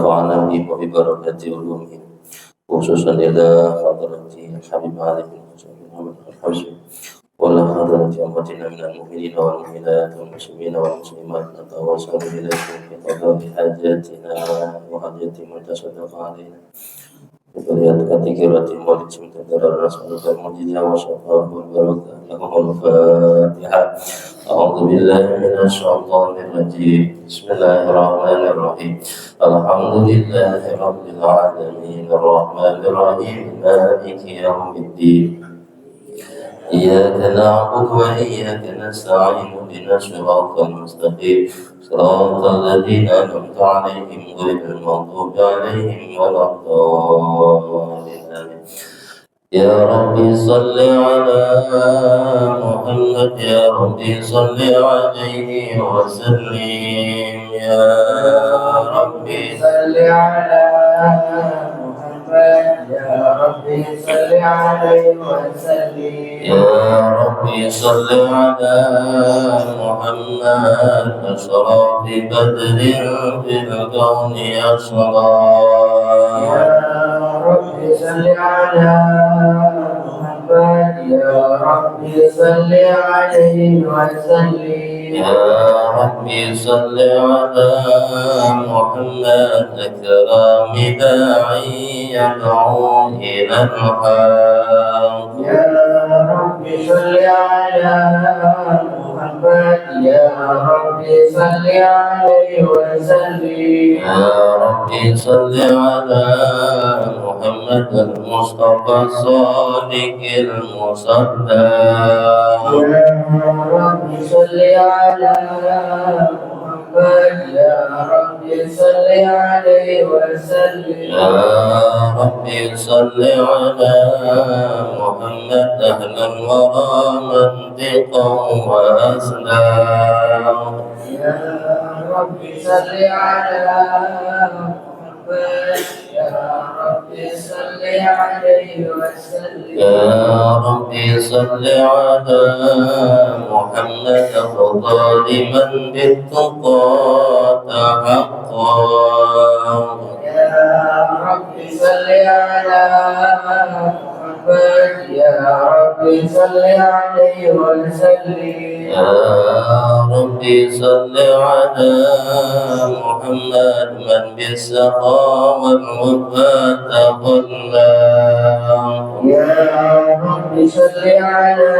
ونفعنا به وببركات علومه خصوصا إلى حضرة الحبيب عليه محمد الحبيب وإلى حضرة أمتنا من المؤمنين والمؤمنات والمسلمين والمسلمات نتواصل إليكم في قضاء حاجاتنا وحاجات من تصدق علينا ببريات كثيرة مولد سمتدر الرسول المجيد وشفاه والبركة لهم الفاتحة. أعوذ بالله من الشيطان الرجيم. بسم الله الرحمن الرحيم. الحمد لله رب العالمين الرحمن الرحيم مالك يوم الدين. إياك نعبد وإياك نستعين اهدنا الصراط المستقيم صراط الذين أنعمت عليهم غير المغضوب عليهم ولا الضالين. يا ربي صل على محمد يا ربي صل عليه وسلم. يا ربي صل على يا ربي صل عليه وسلم. يا ربي صل على محمد أشرف بدر في الكون أشرار. يا ربي صل على محمد يا ربي صل عليه وسلم. يا ربي صل على محمد أكرم داعي يدعو إلى الحق. يا ربي صل على محمد يا ربي صل عليه وسلم. يا ربي صل على محمد المصطفى الصادق المصدق. يا ربي صل على يا ربي صل عليه وسلم. يا ربي صل على محمد أهل الورى منطقا وأسلام. يا ربي صل على محمد يا ربي صل عليه وسلم. يا ربي صل على محمد أفضل من بالتقى تحقق. يا ربي صل على محمد يا ربي صل عليه وسلم. يا ربي صل على محمد من بالسخاء والوفاء تخلى. يا ربي صل على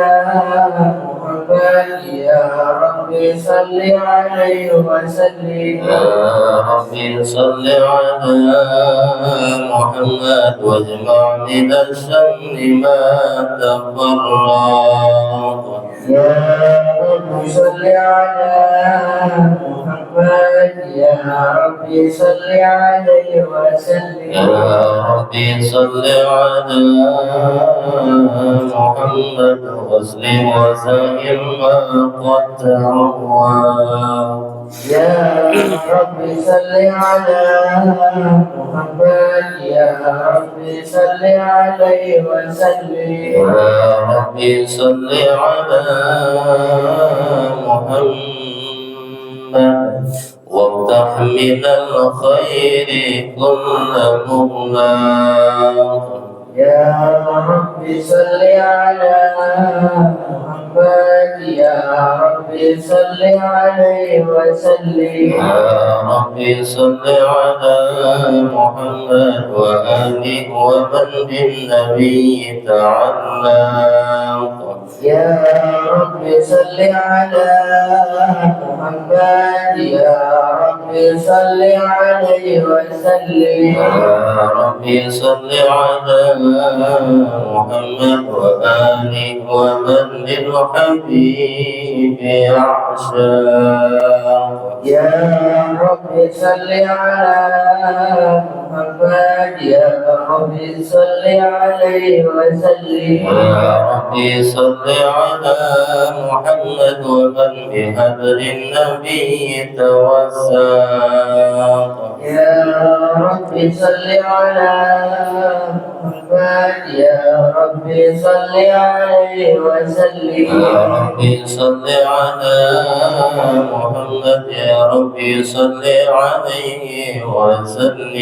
محمد يا ربي صل عليه وسلم. يا ربي صل على محمد واجمع من الشمل ما تفرق. يا ربي صل على محمد يا ربي صل عليه وسلم. يا ربي صل على محمد واسلم وسائر ما قد تعوى. يا ربي صل على محمد يا ربي صل عليه وسلم. يا ربي صل على محمد وافتح من الخير كل مغلاق. يا ربي صل على محمد يا ربي صل عليه وسلم. يا ربي صل على محمد وآله ومن بالنبي تعلق. يا ربي صل على محمد يا ربي صل عليه وسلم. يا ربي صل على محمد وآله ومن للحبيب يعشق. يا ربي صل على محمد يا ربي صل عليه وسلم. يا ربي صل على محمد ومن بحبل النبي توسق. يا رب صل على محمد يا رب صل عليه وسلم يا رب صل على محمد يا رب صل عليه وسلم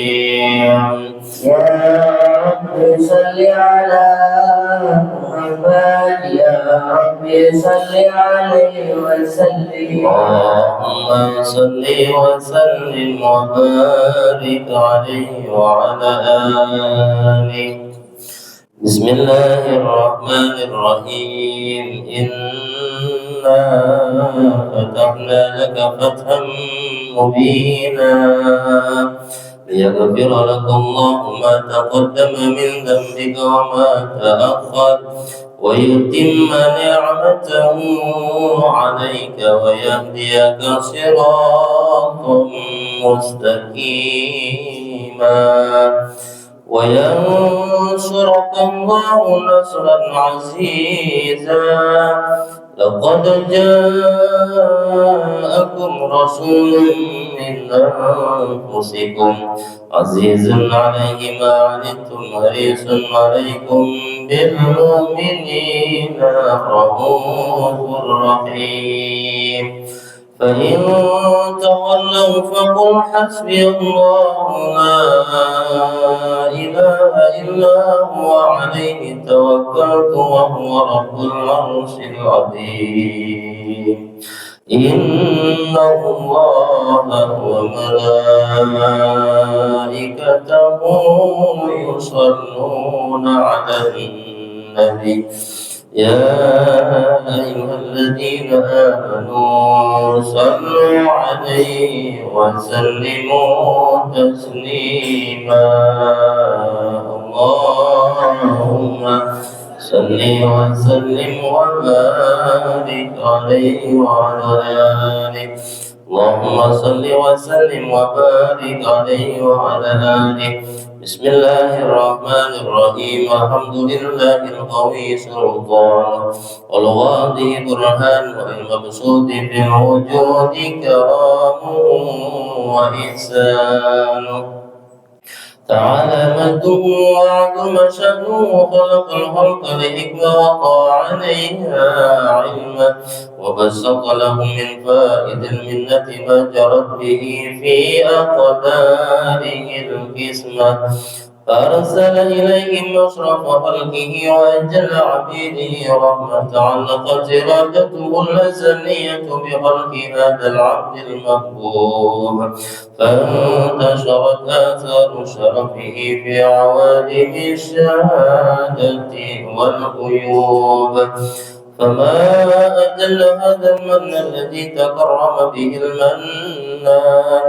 يا رب صل على محمد يا رب صل عليه وسلم اللهم صل وسلم وبارك عليه وعلى آله بسم الله الرحمن الرحيم إنا فتحنا لك فتحا مبينا ليغفر لك الله ما تقدم من ذنبك وما تأخر ويتم نعمته عليك ويهديك صراطا مستقيما وينصرك الله نصرا عزيزا لقد جاءكم رسول من أنفسكم عزيز عليه ما عنتم حريص عليكم بالمؤمنين رؤوف رحيم فإن تولوا فقل حسبي الله لا إله إلا هو عليه توكلت وهو رب العرش العظيم إن الله وملائكته يصلون على النبي يا أيها الذين آمنوا صلوا عليه وسلموا تسليما اللهم صل وسلم وبارك عليه وعلى آله اللهم صل وسلم وبارك عليه وعلى آله بسم الله الرحمن الرحيم الحمد لله القوي سلطان والواضح برهان والمبسوط في الوجود كرام وإحسان تعالى مجده وعظم شأنه خلق الخلق لحكمة وقع عليها علما وبسط لهم من فائد المنة ما جرت به في أقداره القسمة فأرسل إليهم أشرف خلقه وأجل عبيده رحمة علقت إرادته الأزلية بخلق هذا العبد المحبوب فانتشرت آثار شرفه في عوالم الشهادة والغيوب فما أجل هذا المن الذي تكرم به المنان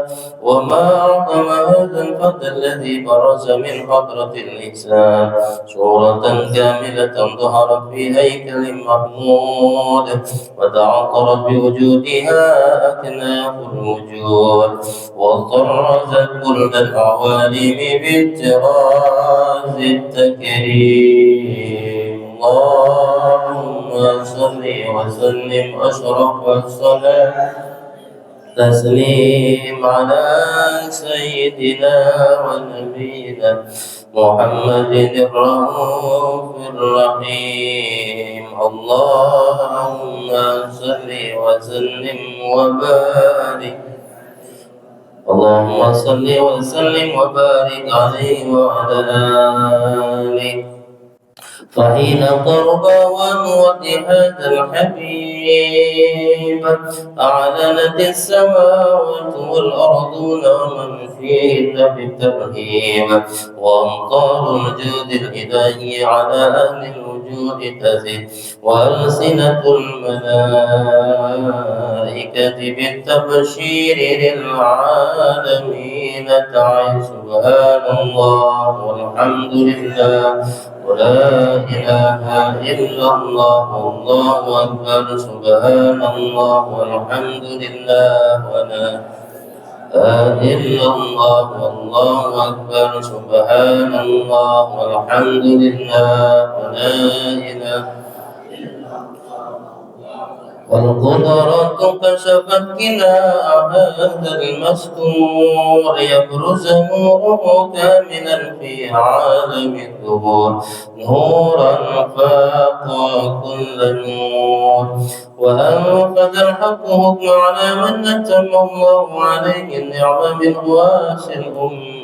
وما أعظم هذا الفتى الذي برز من حضرة الإحسان صورة كاملة ظهرت في هيكل محمود وتعطرت بوجودها أكناف الوجود وطرزت كل العوالم بالطراز التكريم اللهم صل وسلم أشرف الصلاة تسليم على سيدنا ونبينا محمد الرؤوف الرحيم اللهم صل وسلم وبارك اللهم صل وسلم وبارك عليه وعلى آله فحين قرب ونود هذا الحبيب أعلنت السماوات والأرضون ومن فيهن بالترهيب وأمطار الجود الإلهي على أهل الوجود تزيد وألسنة الملائكة بالتبشير للعالمين تعي سبحان الله والحمد لله ولا إله إلا الله والله أكبر سبحان الله والحمد لله ولا إله إلا الله والله أكبر سبحان الله والحمد لله ولا إله والقدرة كشفت كلا هذا المستور يبرز نوره كاملا في عالم الظهور نورا فاق كل نور وأنفذ الحق حكم على من أتم الله عليه النعم من غواش الأمة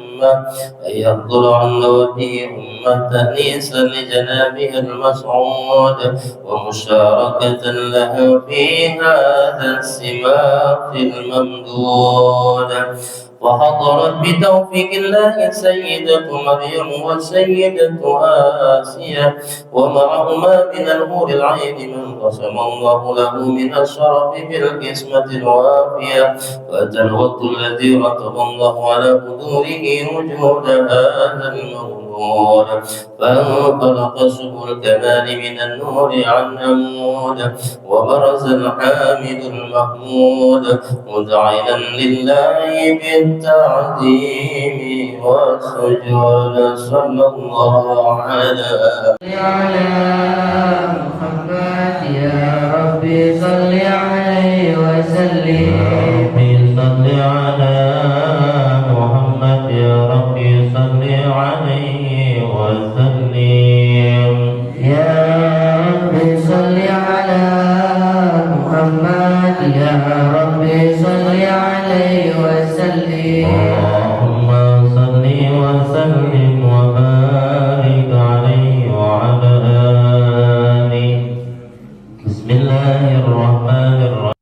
أن يفضل عن وجه أمة تأنيسا لجنابها المسعود ومشاركة لها في هذا السباق الممدود وحضرت بتوفيق الله سيدة مريم وسيدة آسيا ومعهما من الحور العين من قسم الله له من الشرف بالقسمة الوافية فأتى الوقت الذي رتب الله على حضوره وجود هذا المولود فانطلق سبل الكمال من النور عن عمود وبرز الحامد المحمود مذعنا لله بالتعظيم والسجود صلى الله على محمد يا ربي صل عليه وسلم صل على محمد يا ربي صل عليه وسلم يا ربي صل على محمد يا ربي صل عليه وسلم اللهم صل وسلم وبارك عليه وعلى آله بسم الله الرحمن الرحيم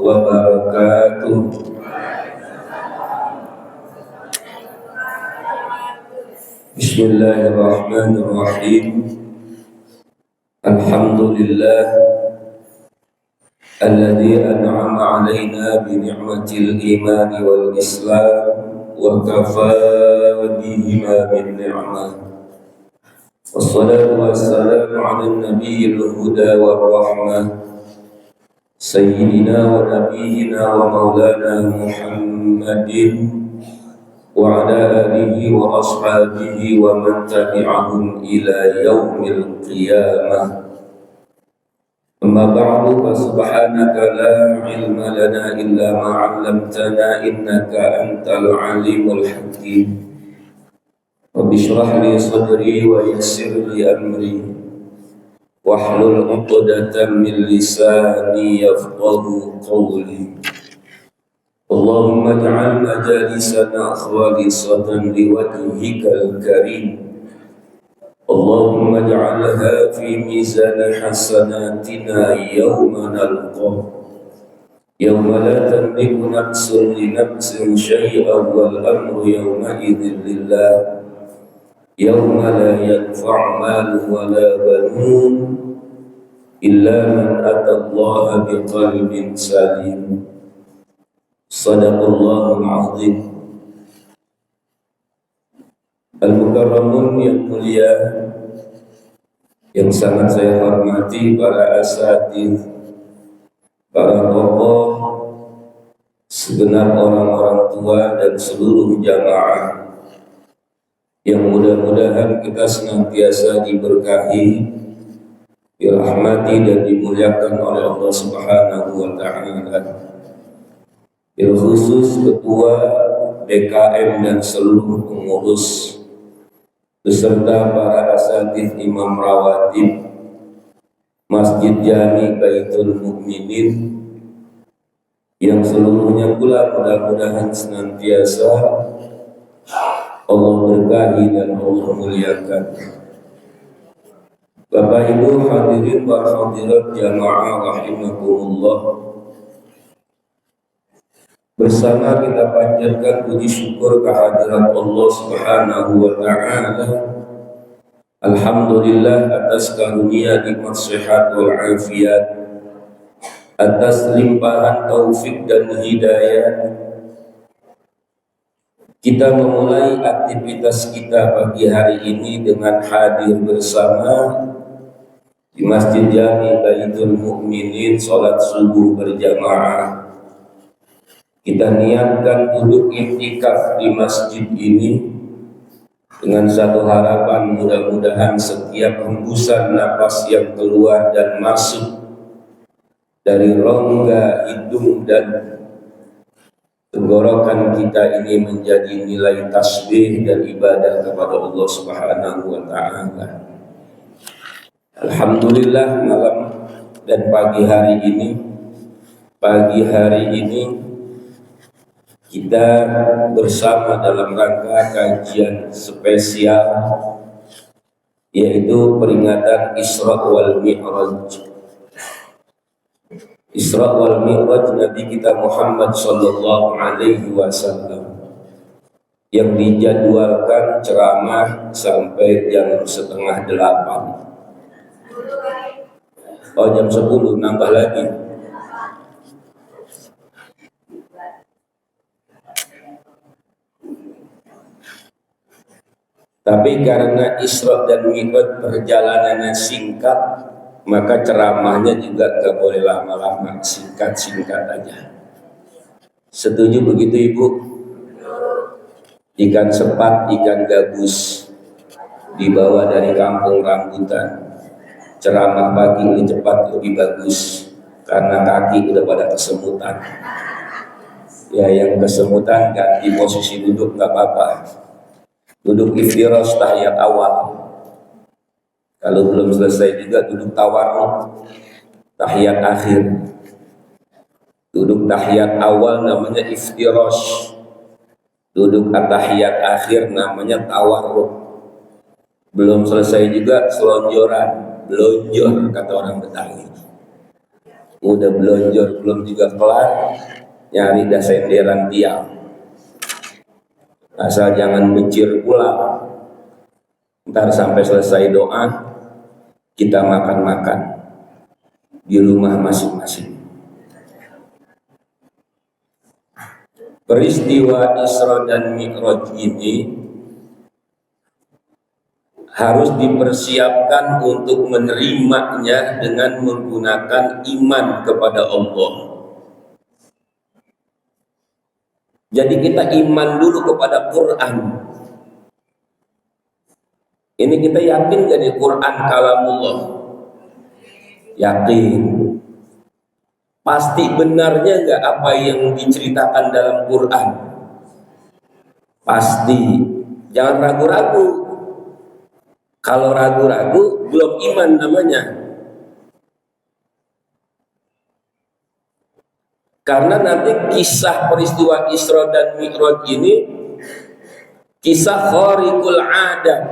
wabarakatuh. Bismillahirrahmanirrahim. Alhamdulillah alladzi an'ama 'alaina bi ni'matil iman wal islam wa kafa bihima min ni'mah. Wassalatu wassalamu 'alan nabiyil huda war rahmah Sayyidina wa nabiyina wa maulana Muhammadin wa ala alihi wa ashabihi wa man tabi'ahum ila yaumil qiyamah. Amma ba'du fa subhanaka la ilma lana illa ma 'allamtana innaka antal alimul hakim. Rabbi shrah li sadri wa yassir li amri wahlul 'uqdatam min lisani yafqahu qawli. Allahumma ij'al majalisana khalisatan liwajhikal karim. Allahumma ij'alha fi mizan hasanatina yawma nalqah yawma la tamliku nafsun li nafsin syai'an wal amru yawma idzin lillah yawma la yanfa'u malun wa la banun illa man atallaha biqalbin salim. Sadaqallahul azim. Al-mukarramun yang mulia, yang sangat saya hormati, para asatidz, para tokoh, segenap orang-orang tua dan seluruh jamaah yang mudah-mudahan kita senantiasa diberkahi, dirahmati dan dimuliakan oleh Allah Subhanahu wa taala. Bil khusus ketua BKM dan seluruh pengurus beserta para asatidz imam rawatib Masjid Jami Baitul Mukminin yang seluruhnya pula mudah-mudahan senantiasa Allah berkahi dan Allah muliakan. Bapak Ibu hadirin wa hadirat jamaah rahimakumullah, bersama kita panjatkan puji syukur kehadirat Allah Subhanahu wa taala. Alhamdulillah atas karunia nikmat sehat wal afiat, atas limpahan taufik dan hidayah. Kita memulai aktivitas kita pagi hari ini dengan hadir bersama di Masjid Jami Baitul Mukminin, sholat subuh berjamaah. Kita niatkan duduk iktikaf di masjid ini dengan satu harapan, mudah-mudahan setiap hembusan napas yang keluar dan masuk dari rongga hidung dan tenggorokan kita ini menjadi nilai tasbih dan ibadah kepada Allah Subhanahu wa Ta'ala. Alhamdulillah, malam dan pagi hari ini kita bersama dalam rangka kajian spesial, yaitu peringatan Isra wal Mi'raj. Isra wal Mi'raj Nabi kita Muhammad sallallahu alaihi wasallam yang dijadwalkan ceramah sampai jam 7:30. Oh, jam 10 nambah lagi. Tapi karena Isra dan Mi'raj perjalanannya singkat, maka ceramahnya juga gak boleh lama-lama, singkat-singkat aja. Setuju begitu Ibu? Ikan sepat, ikan gabus dibawa dari kampung rambutan. Ceramah pagi lebih cepat, lebih bagus, karena kaki udah pada kesemutan. Ya, yang kesemutan ganti posisi duduk gak apa-apa. Duduk iftirash tahiyat awal. Kalau belum selesai juga duduk tawarruk tahiyat akhir. Duduk tahiyat awal namanya iftirash. Duduk tahiyat akhir namanya tawarruk. Belum selesai juga selonjoran, belonjor kata orang Betawi. Udah belonjor belum juga kelar, nyari dah senderan tiang. Asal jangan becir pulang. Ntar sampai selesai doa, kita makan-makan di rumah masing-masing. Peristiwa Isra dan Mi'raj ini harus dipersiapkan untuk menerimanya dengan menggunakan iman kepada Allah. Jadi kita iman dulu kepada Quran. Ini kita yakin gak di Quran kalamullah? Yakin. Pasti benarnya gak apa yang diceritakan dalam Quran? Pasti. Jangan ragu-ragu. Kalau ragu-ragu belum iman namanya. Karena nanti kisah peristiwa Isra dan Mi'raj ini kisah khariqul adat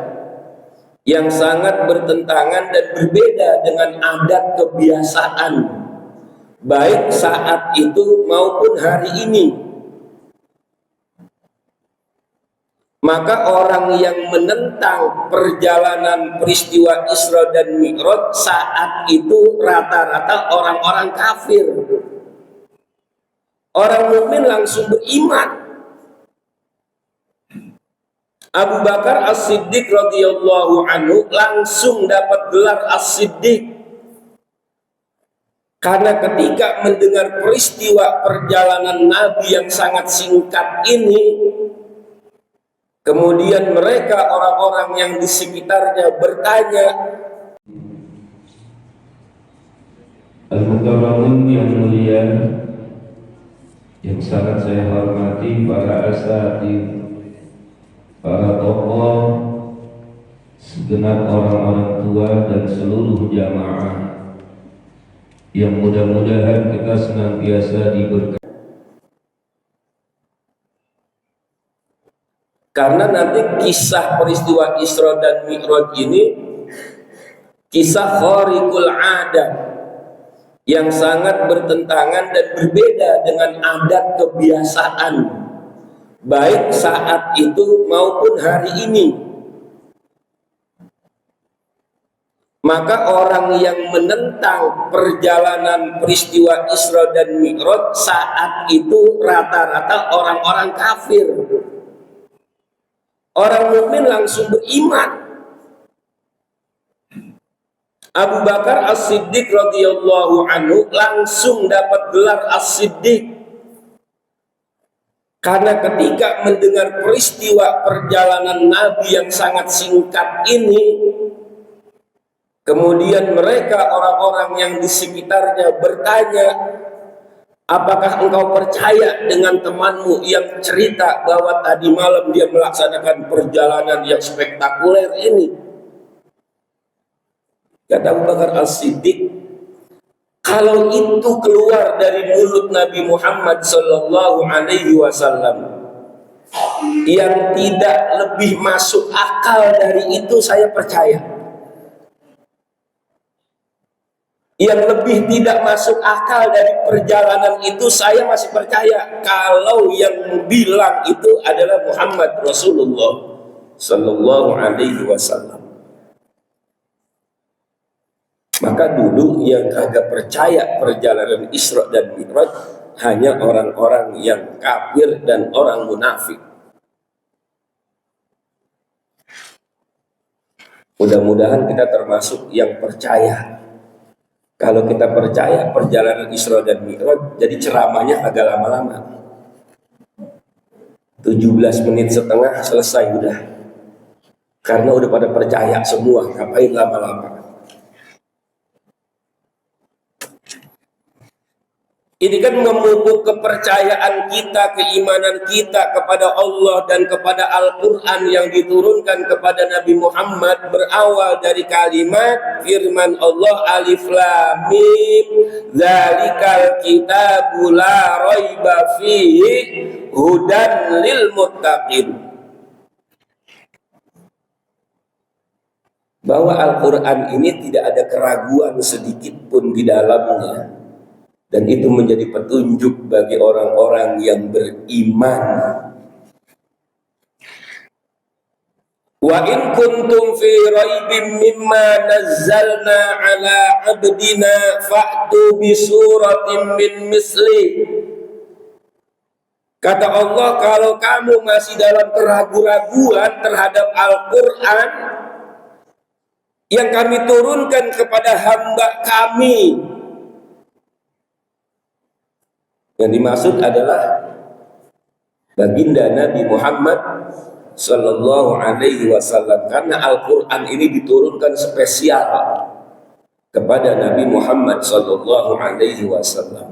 yang sangat bertentangan dan berbeda dengan adat kebiasaan, baik saat itu maupun hari ini. Maka orang yang menentang perjalanan peristiwa Isra dan Mi'raj saat itu rata-rata orang-orang kafir. Orang mukmin langsung beriman. Abu Bakar As-Siddiq radhiyallahu anhu langsung dapat gelar As-Siddiq karena ketika mendengar peristiwa perjalanan Nabi yang sangat singkat ini, kemudian mereka orang-orang yang di sekitarnya bertanya, Al-Mukarramun yang mulia, yang sangat saya hormati, para asatidz, para tokoh, segenap orang-orang tua dan seluruh jamaah yang mudah-mudahan kita senantiasa diberkati. karena nanti kisah peristiwa Isra dan Mi'raj ini kisah khariqul adat yang sangat bertentangan dan berbeda dengan adat kebiasaan, baik saat itu maupun hari ini. Maka orang yang menentang perjalanan peristiwa Isra dan Mi'raj saat itu rata-rata orang-orang kafir. Orang mukmin langsung beriman. Abu Bakar As-Siddiq radhiyallahu anhu langsung dapat gelar As-Siddiq karena ketika mendengar peristiwa perjalanan Nabi yang sangat singkat ini, kemudian mereka orang-orang yang di sekitarnya bertanya, apakah engkau percaya dengan temanmu yang cerita bahwa tadi malam dia melaksanakan perjalanan yang spektakuler ini? Kata Abu Bakar As-Siddiq, kalau itu keluar dari mulut Nabi Muhammad sallallahu alaihi wasallam yang tidak lebih masuk akal dari itu, saya percaya. Yang lebih tidak masuk akal dari perjalanan itu, saya masih percaya kalau yang bilang itu adalah Muhammad Rasulullah sallallahu alaihi wasallam. Maka dulu yang kagak percaya perjalanan Isra dan Mi'raj hanya orang-orang yang kafir dan orang munafik. Mudah-mudahan kita termasuk yang percaya. Kalau kita percaya perjalanan Isra dan Mi'raj, jadi ceramahnya agak lama-lama. 17 menit setengah selesai udah. Karena udah pada percaya semua, ngapain lama-lama. Ini kan memupuk kepercayaan kita, keimanan kita kepada Allah dan kepada Al-Quran yang diturunkan kepada Nabi Muhammad, berawal dari kalimat firman Allah, Alif Lam Mim, Dzalikal kitabu la raiba fihi hudan lil muttaqin. Bahwa Al-Quran ini tidak ada keraguan sedikit pun di dalamnya. Dan itu menjadi petunjuk bagi orang-orang yang beriman. Wa in kuntum fi raibin mimma nazzalna ala abdina fa'tu bi suratin min misli. Kata Allah, kalau kamu masih dalam keraguan-raguan terhadap Al-Quran yang kami turunkan kepada hamba kami, yang dimaksud adalah baginda Nabi Muhammad sallallahu alaihi wasallam, karena Al-Quran ini diturunkan spesial kepada Nabi Muhammad sallallahu alaihi wasallam.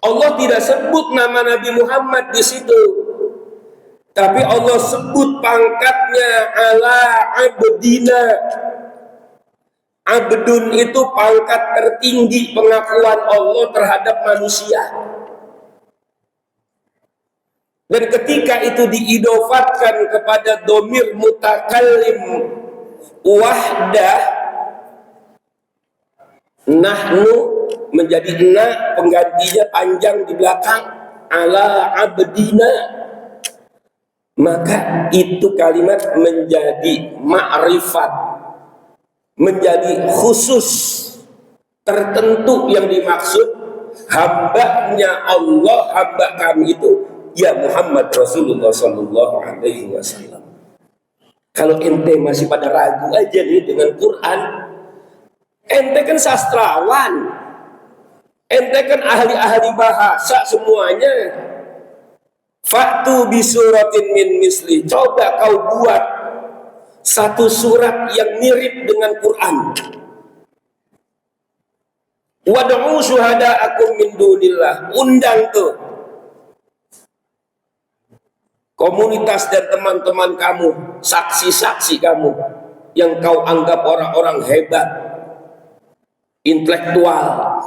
Allah tidak sebut nama Nabi Muhammad di situ, tapi Allah sebut pangkatnya ala abdina. Abdun itu pangkat tertinggi pengakuan Allah terhadap manusia. Dan ketika itu diidofatkan kepada domir mutakallim wahdah, nahnu menjadi na, penggantinya panjang di belakang, ala abdina, maka itu kalimat menjadi ma'rifat, menjadi khusus tertentu yang dimaksud hambanya Allah, hamba kami itu ya Muhammad Rasulullah sallallahu alaihi wasallam. Kalau ente masih pada ragu aja nih dengan Quran, ente kan sastrawan, ente kan ahli-ahli bahasa semuanya. Fa'tu bi suratin min misli, coba kau buat satu surat yang mirip dengan Quran. Wad'u syuhada'akum min dunillah, undang tuh komunitas dan teman-teman kamu, saksi-saksi kamu yang kau anggap orang-orang hebat, intelektual,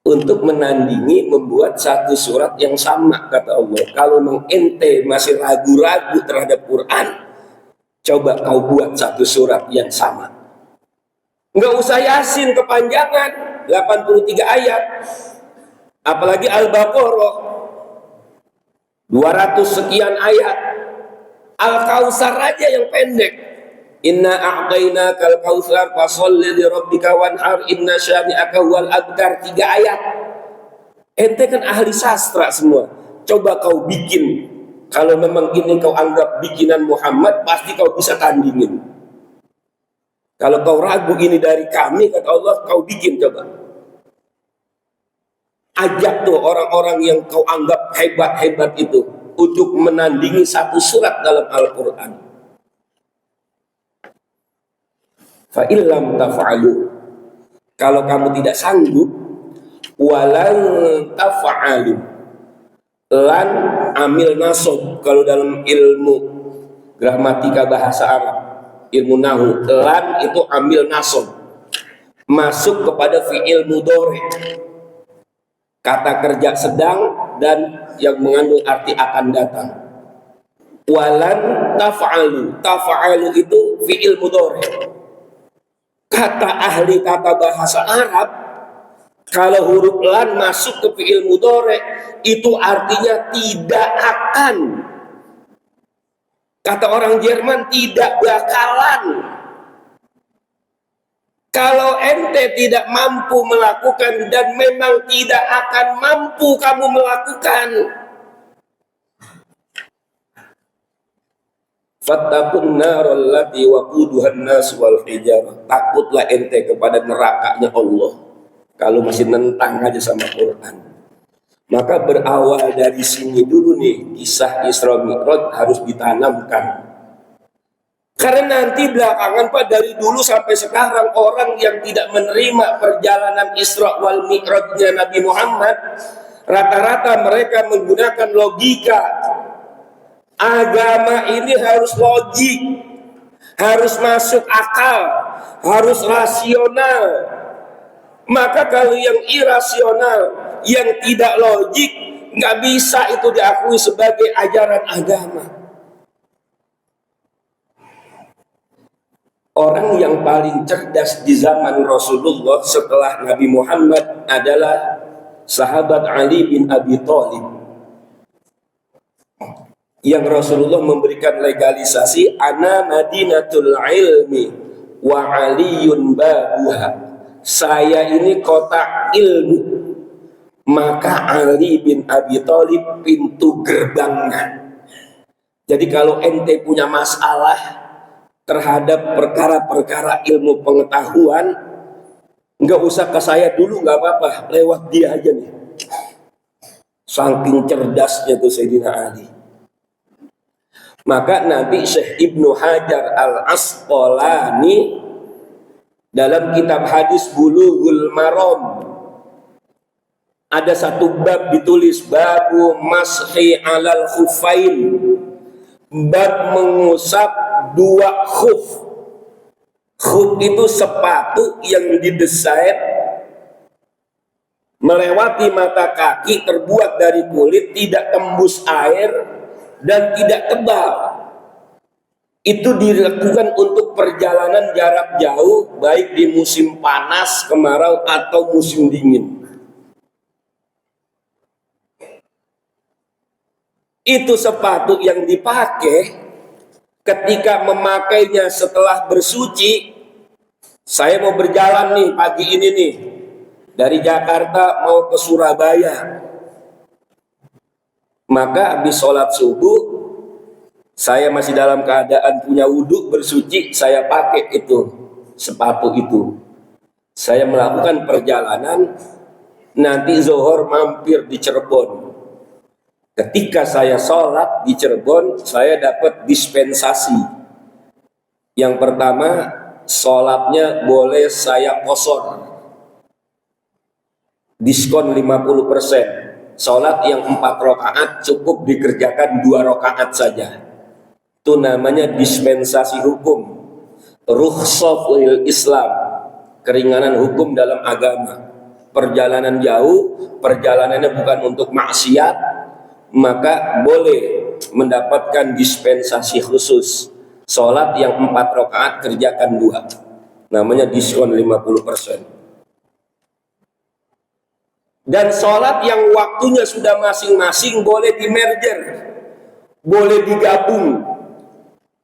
untuk menandingi membuat satu surat yang sama. Kata Allah, kalau ente masih ragu-ragu terhadap Quran, coba kau buat satu surat yang sama. Nggak usah Yasin kepanjangan 83 ayat, apalagi Al-Baqarah 200 sekian ayat. Al-Kautsar aja yang pendek, inna a'tainakal kautsar fasholli li rabbika wanhar inna syani'aka wal abtar, 3 ayat. Ente kan ahli sastra semua, coba kau bikin Kalau memang ini kau anggap bikinan Muhammad, pasti kau bisa tandingin. Kalau kau ragu ini dari kami, kata Allah, kau bikin coba. Ajak tuh orang-orang yang kau anggap hebat-hebat itu untuk menandingi satu surat dalam Al-Quran. Fa illam taf'alu, kalau kamu tidak sanggup, walan taf'alu, lan amil nasob kalau dalam ilmu gramatika bahasa Arab, ilmu nahu, lan itu amil nasob, masuk kepada fi'il mudhari, kata kerja sedang dan yang mengandung arti akan datang. Walan taf'alu, taf'alu itu fi'il mudhari. Kata ahli kata bahasa Arab, kalau huruf lan masuk ke fi'il mudhari itu artinya tidak akan. Kata orang Jerman, tidak bakalan. Kalau ente tidak mampu melakukan dan memang tidak akan mampu kamu melakukan, fattaqun narul lati waquduhan nas wal hijarah, takutlah ente kepada nerakanya Allah kalau masih nentang aja sama Quran. Maka berawal dari sini dulu nih, kisah Isra Mi'raj harus ditanamkan. Karena nanti belakangan Pak, dari dulu sampai sekarang orang yang tidak menerima perjalanan Isra wal Mi'rajnya Nabi Muhammad, rata-rata mereka menggunakan logika. Agama ini harus logik, harus masuk akal, harus rasional. Maka kalau yang irasional, yang tidak logik, nggak bisa itu diakui sebagai ajaran agama. Orang yang paling cerdas di zaman Rasulullah setelah Nabi Muhammad adalah sahabat Ali bin Abi Thalib, yang Rasulullah memberikan legalisasi, ana madinatul ilmi wa aliyun babuha, saya ini kota ilmu, maka Ali bin Abi Thalib pintu gerbangnya. Jadi kalau ente punya masalah terhadap perkara-perkara ilmu pengetahuan, nggak usah ke saya dulu, nggak apa-apa, lewat dia aja nih. Saking cerdasnya tuh Sayyidina Ali. Maka nanti Syekh Ibnu Hajar Al-Asqalani dalam kitab hadis Bulughul Maram ada satu bab ditulis, babu mashi alal khuffain, bab mengusap dua khuf. Khuf itu sepatu yang didesain melewati mata kaki, terbuat dari kulit, tidak tembus air dan tidak tebal. Itu dilakukan untuk perjalanan jarak jauh, baik di musim panas, kemarau, atau musim dingin. Itu sepatu yang dipakai ketika memakainya setelah bersuci. Saya mau berjalan nih pagi ini nih, dari Jakarta mau ke Surabaya. Maka habis sholat subuh, saya masih dalam keadaan punya wudhu, bersuci, saya pakai itu, sepatu itu. Saya melakukan perjalanan, nanti zuhur mampir di Cirebon. Ketika saya sholat di Cirebon, saya dapat dispensasi. Yang pertama, sholatnya boleh saya kosor, diskon 50%. Sholat yang 4 rakaat cukup dikerjakan 2 rakaat saja. Itu namanya dispensasi hukum, rukhsah fil Islam, keringanan hukum dalam agama. Perjalanan jauh, perjalanannya bukan untuk maksiat, maka boleh mendapatkan dispensasi khusus. Sholat yang 4 rakaat kerjakan 2, namanya diskon 50%. Dan sholat yang waktunya sudah masing-masing boleh di merger, boleh digabung.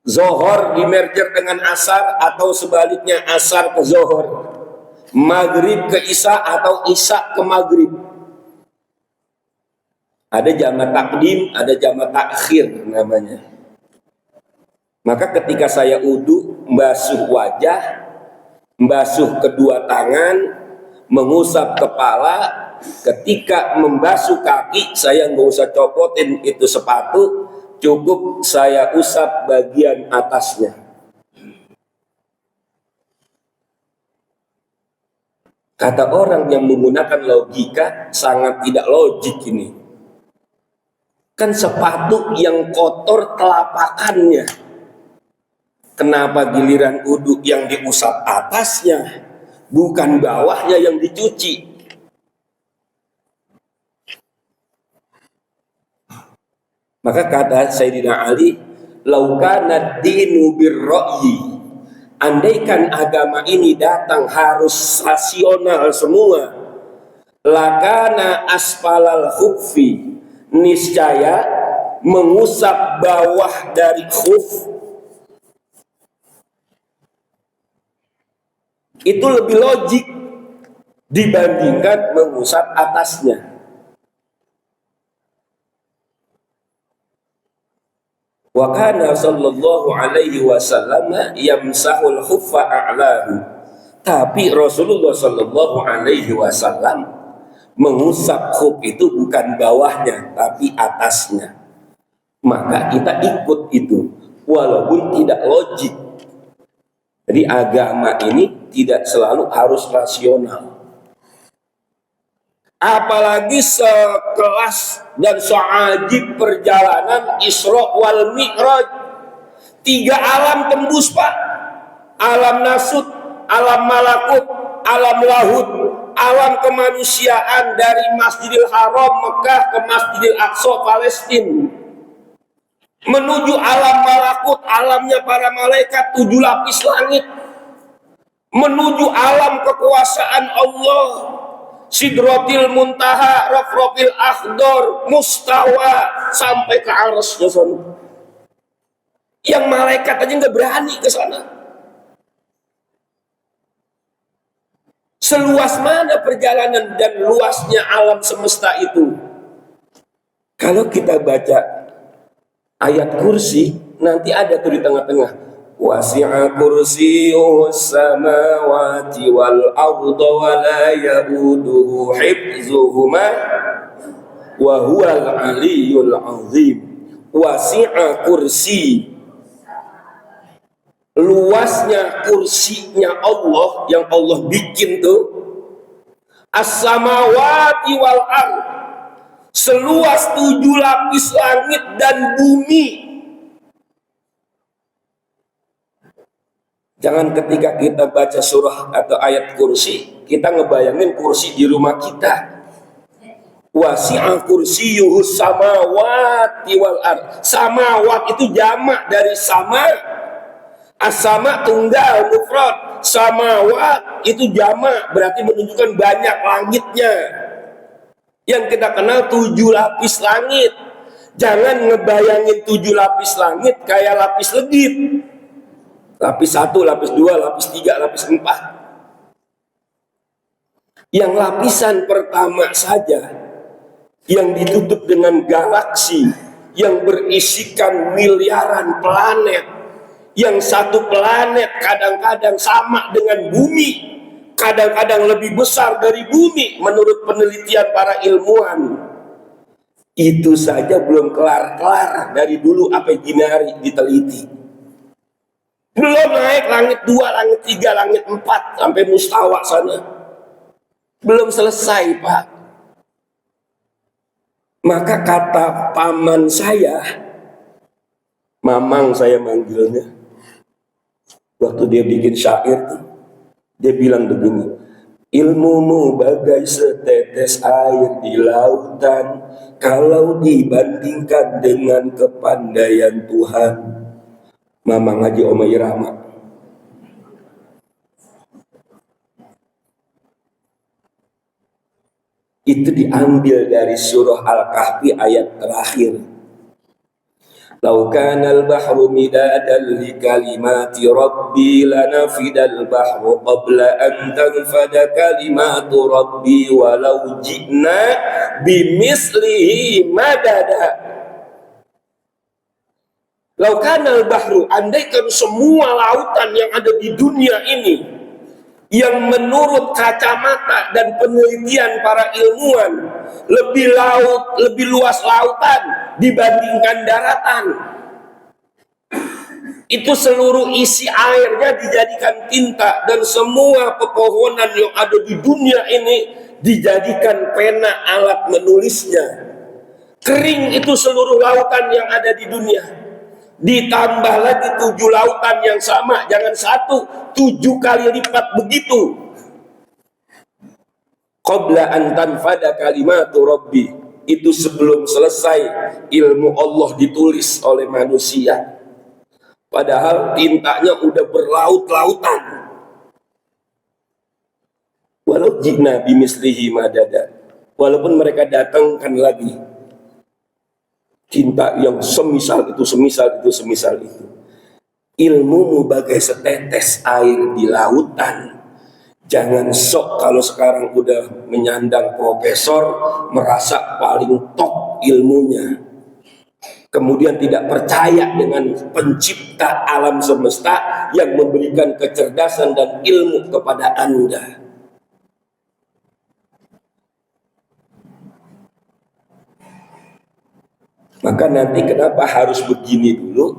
Zohor di merger dengan asar, atau sebaliknya asar ke zohor, maghrib ke isya, atau isya ke maghrib. Ada jamak takdim, ada jamak takhir namanya. Maka ketika saya wudu, membasuh wajah, membasuh kedua tangan, mengusap kepala, ketika membasuh kaki saya nggak usah copotin itu sepatu, cukup saya usap bagian atasnya. Kata orang yang menggunakan logika sangat tidak logik ini. Kan sepatu yang kotor telapakannya, kenapa giliran uduk yang diusap atasnya, bukan bawahnya yang dicuci? Maka kata Sayyidina Ali, laukana dinu birra'yi, andaikan agama ini datang harus rasional semua, lakana asfalal khuffi, niscaya mengusap bawah dari khuf itu lebih logik dibandingkan mengusap atasnya. Wa kana sallallahu alaihi wasallam yamsahul khuffa a'lahu, tapi Rasulullah sallallahu alaihi wasallam mengusap khuf itu bukan bawahnya tapi atasnya. Maka kita ikut itu walaupun tidak logik. Jadi agama ini tidak selalu harus rasional. Apalagi sekelas dan seajib perjalanan Isra wal Mi'raj, 3 alam tembus Pak. Alam nasut, alam malakut, alam lahut, alam kemanusiaan, dari Masjidil Haram Mekah ke Masjidil Aqsa Palestina, menuju alam malakut, alamnya para malaikat 7 lapis langit, menuju alam kekuasaan Allah, Sidratil Muntaha, Rafrafil Akhdar, Mustawa, sampai ke Arsy sana. Yang malaikat aja nggak berani ke sana. Seluas mana perjalanan dan luasnya alam semesta itu? Kalau kita baca ayat kursi, nanti ada tuh di tengah-tengah, wasi'a kursiyyuhu samawati wal arda wa la yabuduhu hifzuhuma wa huwal aliyyul azim. Wasi'a kursi, luasnya kursinya Allah yang Allah bikin tuh, as-samawati wal ard, seluas 7 lapis langit dan bumi. Jangan ketika kita baca surah atau ayat kursi, kita ngebayangin kursi di rumah kita. Wasi'a kursiyyuhu samawati wal ard. Samawat itu jamak dari sama. As-sama tunggal mufrad, samawat itu jamak berarti menunjukkan banyak langitnya. Yang kita kenal 7 lapis langit. Jangan ngebayangin 7 lapis langit kayak lapis legit. Lapis 1, lapis 2, lapis 3, lapis 4. Yang lapisan pertama saja yang ditutup dengan galaksi yang berisikan miliaran planet, yang satu planet kadang-kadang sama dengan bumi, kadang-kadang lebih besar dari bumi menurut penelitian para ilmuwan. Itu saja belum kelar-kelar, dari dulu sampai gini hari diteliti. Belum naik langit 2, langit 3, langit 4 sampai mustawa sana. Belum selesai Pak. Maka kata paman saya, mamang saya manggilnya, waktu dia bikin syair tuh, dia bilang begini, ilmumu bagai setetes air di lautan, kalau dibandingkan dengan kepandaian Tuhan. Mamang Haji Oma Irama. Itu diambil dari surah Al-Kahfi ayat terakhir. Lau kanal bahru midadan li kalimati rabbi lanafidal bahru qabla an tanfada kalimatu rabbi walau ji'na bimislihi madada. Lau kanal bahru, andaikan semua lautan yang ada di dunia ini yang menurut kacamata dan penelitian para ilmuwan lebih luas lautan dibandingkan daratan, itu seluruh isi airnya dijadikan tinta dan semua pepohonan yang ada di dunia ini dijadikan pena alat menulisnya. Kering itu seluruh lautan yang ada di dunia, ditambah lagi 7 lautan yang sama, jangan 1, 7 kali lipat begitu. Qabla an tanfada kalimatu rabbi, itu sebelum selesai ilmu Allah ditulis oleh manusia. Padahal tintanya udah berlaut-lautan. Walau jina bimislihi madada, walaupun mereka datangkan lagi tinta yang semisal itu, ilmumu bagai setetes air di lautan. Jangan sok kalau sekarang udah menyandang profesor merasa paling top ilmunya, kemudian tidak percaya dengan pencipta alam semesta yang memberikan kecerdasan dan ilmu kepada Anda. Maka nanti kenapa harus begini dulu?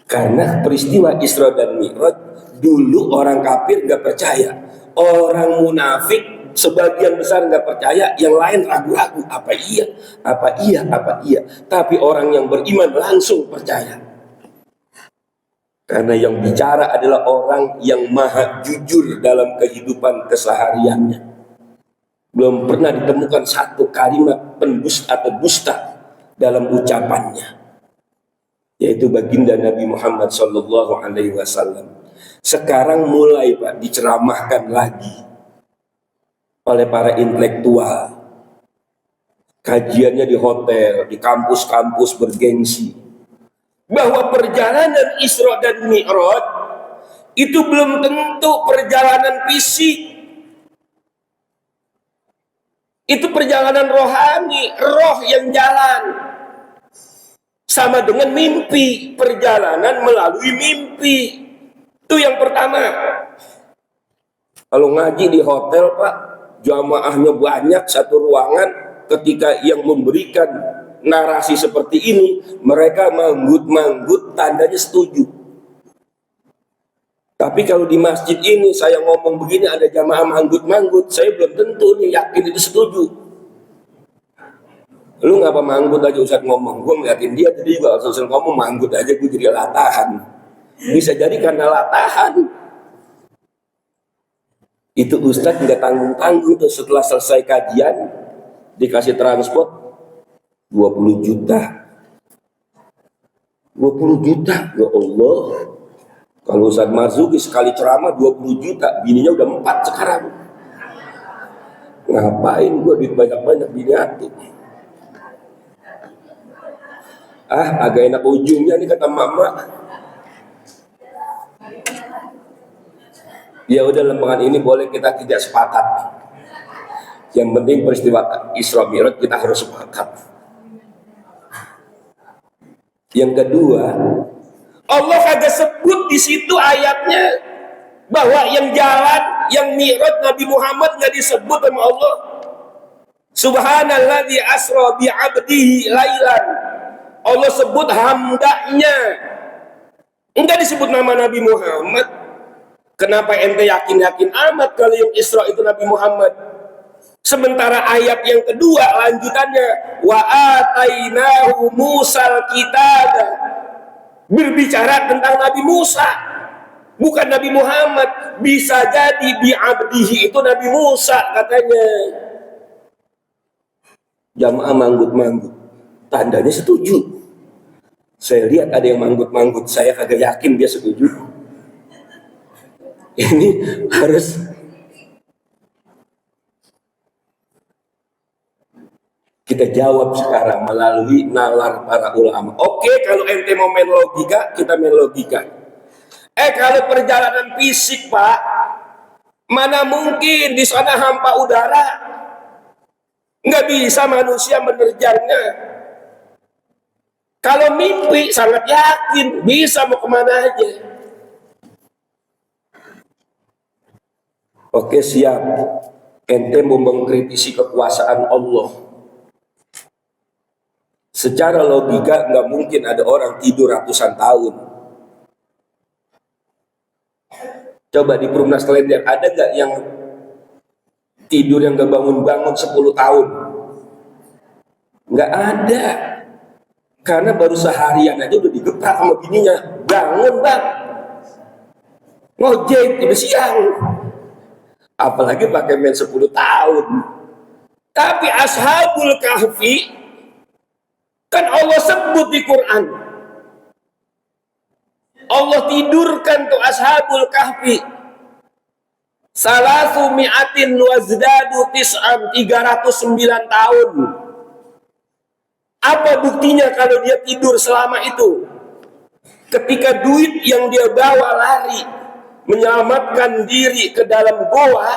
Karena peristiwa Isra dan Mi'raj dulu orang kafir nggak percaya, orang munafik sebagian besar nggak percaya, yang lain ragu-ragu, apa iya. Tapi orang yang beriman langsung percaya, karena yang bicara adalah orang yang maha jujur dalam kehidupan kesehariannya. Belum pernah ditemukan satu kalimat pendusta atau dusta dalam ucapannya, yaitu baginda Nabi Muhammad SAW. Sekarang mulai Pak diceramahkan lagi oleh para intelektual. Kajiannya di hotel, di kampus-kampus bergengsi, bahwa perjalanan Isra dan Mi'raj itu belum tentu perjalanan fisik. Itu perjalanan rohani, roh yang jalan. Sama dengan mimpi, perjalanan melalui mimpi. Itu yang pertama. Kalau ngaji di hotel Pak, jamaahnya banyak satu ruangan, ketika yang memberikan narasi seperti ini, mereka manggut-manggut, tandanya setuju. Tapi kalau di masjid ini saya ngomong begini, ada jamaah manggut-manggut, saya belum tentu nih yakin itu setuju. Lu ngapa manggut aja Ustaz ngomong? Gue ngeliatin dia tadi juga Ustaz ngomong manggut aja, gue jadi latahan. Bisa jadi karena latahan. Itu Ustaz nggak tanggung-tanggung tuh, setelah selesai kajian dikasih transport 20 juta. 20 juta, ya Allah. Kalau Ustaz Marzuki sekali ceramah 20 juta, bininya udah 4 sekarang. Ngapain gue duit banyak-banyak bini hati? Agak enak ujungnya nih kata mama. Ya udah, lempengan ini boleh kita tidak sepakat. Yang penting peristiwa Isra Mi'raj kita harus sepakat. Yang kedua, Allah kagak sebut di situ ayatnya bahwa yang jalan, yang Mi'raj Nabi Muhammad nggak disebut sama Allah. Subhanalladzi asra bi 'abdihi lailan. Allah sebut hamdanya, enggak disebut nama Nabi Muhammad. Kenapa ente yakin-yakin amat kalau yang Isra itu Nabi Muhammad? Sementara ayat yang kedua lanjutannya, wa atainahu Musal kitaba, berbicara tentang Nabi Musa, bukan Nabi Muhammad. Bisa jadi bi abdihi itu Nabi Musa katanya. Jamaah manggut-manggut, tandanya setuju. Saya lihat ada yang manggut-manggut, saya kagak yakin dia setuju. Ini harus kita Kita jawab sekarang melalui nalar para ulama. Oke, kalau ente mau main logika, kita main logika. Kalau perjalanan fisik, Pak, mana mungkin di sana hampa udara, nggak bisa manusia menerjangnya. Kalau mimpi sangat yakin bisa mau kemana aja. Oke, siap. Ente mau mengkritisi kekuasaan Allah. Secara logika nggak mungkin ada orang tidur ratusan tahun. Coba di Perumnas Klender ada nggak yang tidur yang nggak bangun-bangun 10 tahun? Nggak ada. Karena baru seharian aja udah digeprak sama bininya. Bangun, Bang. Ngojek udah siang. Apalagi pakai main 10 tahun. Tapi Ashabul Kahfi kan Allah sebut di Quran. Allah tidurkan tuh Ashabul Kahfi. Salasu mi'atin wazdadu tis'an, 309 tahun. Apa buktinya kalau dia tidur selama itu? Ketika duit yang dia bawa lari menyelamatkan diri ke dalam goa,